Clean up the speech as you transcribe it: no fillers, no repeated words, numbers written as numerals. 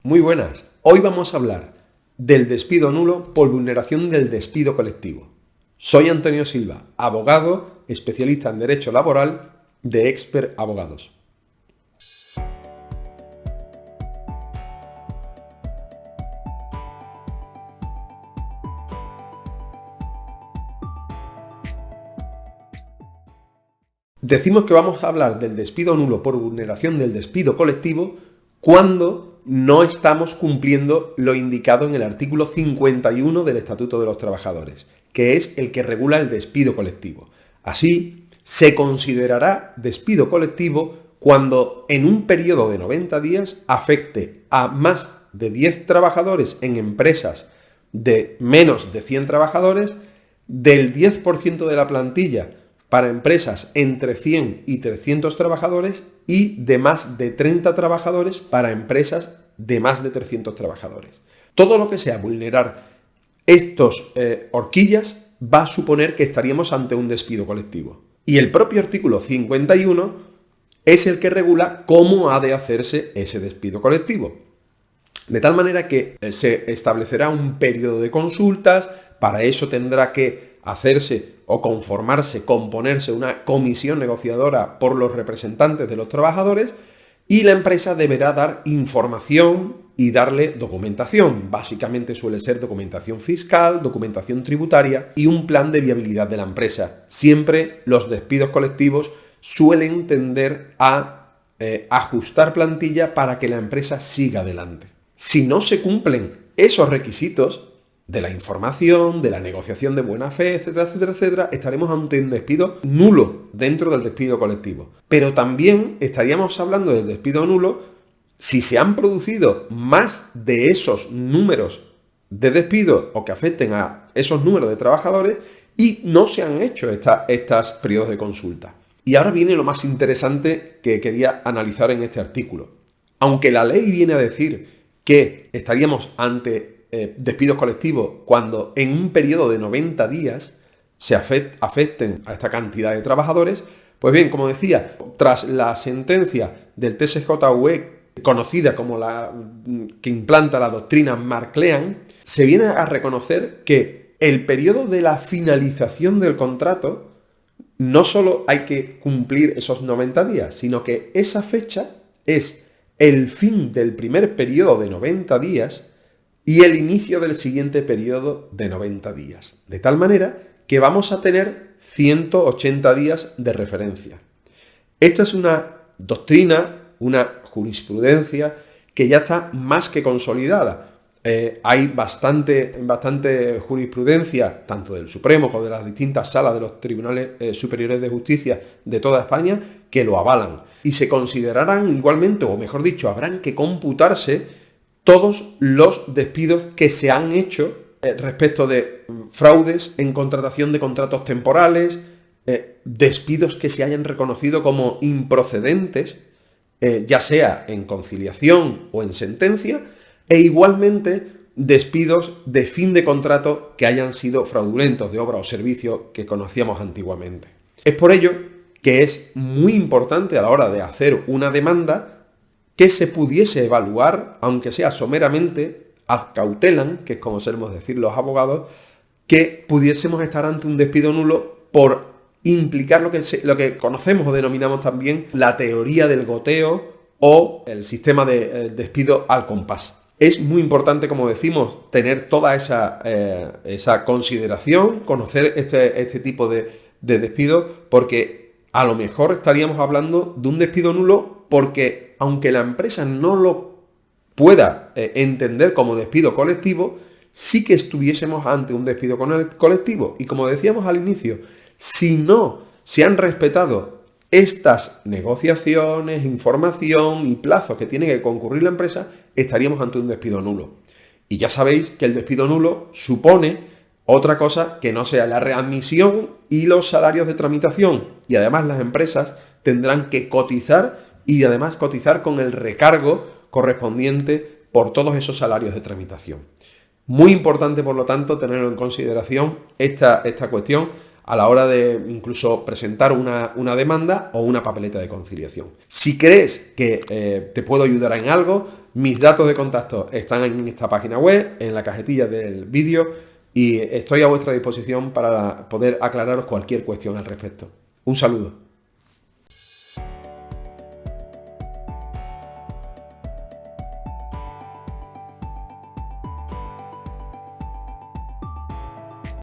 Muy buenas. Hoy vamos a hablar del despido nulo por vulneración del despido colectivo. Soy Antonio Silva, abogado, especialista en Derecho Laboral de Expert Abogados. Decimos que vamos a hablar del despido nulo por vulneración del despido colectivo cuando no estamos cumpliendo lo indicado en el artículo 51 del Estatuto de los Trabajadores, que es el que regula el despido colectivo. Así, se considerará despido colectivo cuando en un periodo de 90 días afecte a más de 10 trabajadores en empresas de menos de 100 trabajadores, del 10% de la plantilla para empresas entre 100 y 300 trabajadores y de más de 30 trabajadores para empresas de más de 300 trabajadores. Todo lo que sea vulnerar estos horquillas va a suponer que estaríamos ante un despido colectivo. Y el propio artículo 51 es el que regula cómo ha de hacerse ese despido colectivo. De tal manera que se establecerá un periodo de consultas, para eso tendrá que hacerse o componerse una comisión negociadora por los representantes de los trabajadores y la empresa deberá dar información y darle documentación. Básicamente suele ser documentación fiscal, documentación tributaria y un plan de viabilidad de la empresa. Siempre los despidos colectivos suelen tender a ajustar plantilla para que la empresa siga adelante. Si no se cumplen esos requisitos de la información, de la negociación de buena fe, etcétera, etcétera, etcétera, estaremos ante un despido nulo dentro del despido colectivo. Pero también estaríamos hablando del despido nulo si se han producido más de esos números de despido o que afecten a esos números de trabajadores y no se han hecho estas periodos de consulta. Y ahora viene lo más interesante que quería analizar en este artículo. Aunque la ley viene a decir que estaríamos ante despidos colectivos cuando en un periodo de 90 días se afecten a esta cantidad de trabajadores, pues bien, como decía, tras la sentencia del TSJUE, conocida como la que implanta la doctrina Marklean, se viene a reconocer que el periodo de la finalización del contrato no solo hay que cumplir esos 90 días, sino que esa fecha es el fin del primer periodo de 90 días y el inicio del siguiente periodo de 90 días. De tal manera que vamos a tener 180 días de referencia. Esta es una doctrina, una jurisprudencia que ya está más que consolidada. Hay bastante jurisprudencia, tanto del Supremo como de las distintas salas de los tribunales superiores de justicia de toda España, que lo avalan. Y se considerarán igualmente, o mejor dicho, habrán que computarse todos los despidos que se han hecho respecto de fraudes en contratación de contratos temporales, despidos que se hayan reconocido como improcedentes, ya sea en conciliación o en sentencia, e igualmente despidos de fin de contrato que hayan sido fraudulentos, de obra o servicio que conocíamos antiguamente. Es por ello que es muy importante a la hora de hacer una demanda que se pudiese evaluar, aunque sea someramente, ad cautelam, que es como solemos decir los abogados, que pudiésemos estar ante un despido nulo por implicar lo que conocemos o denominamos también la teoría del goteo o el sistema de despido al compás. Es muy importante, como decimos, tener toda esa consideración, conocer este tipo de despido, porque a lo mejor estaríamos hablando de un despido nulo porque, aunque la empresa no lo pueda entender como despido colectivo, sí que estuviésemos ante un despido colectivo. Y como decíamos al inicio, si no se han respetado estas negociaciones, información y plazos que tiene que concurrir la empresa, estaríamos ante un despido nulo. Y ya sabéis que el despido nulo supone otra cosa que no sea la readmisión y los salarios de tramitación. Y además las empresas tendrán que cotizar y además cotizar con el recargo correspondiente por todos esos salarios de tramitación. Muy importante, por lo tanto, tenerlo en consideración esta cuestión a la hora de incluso presentar una demanda o una papeleta de conciliación. Si crees que te puedo ayudar en algo, Mis datos de contacto están en esta página web, en la cajetilla del vídeo, y estoy a vuestra disposición para poder aclararos cualquier cuestión al respecto. Un saludo.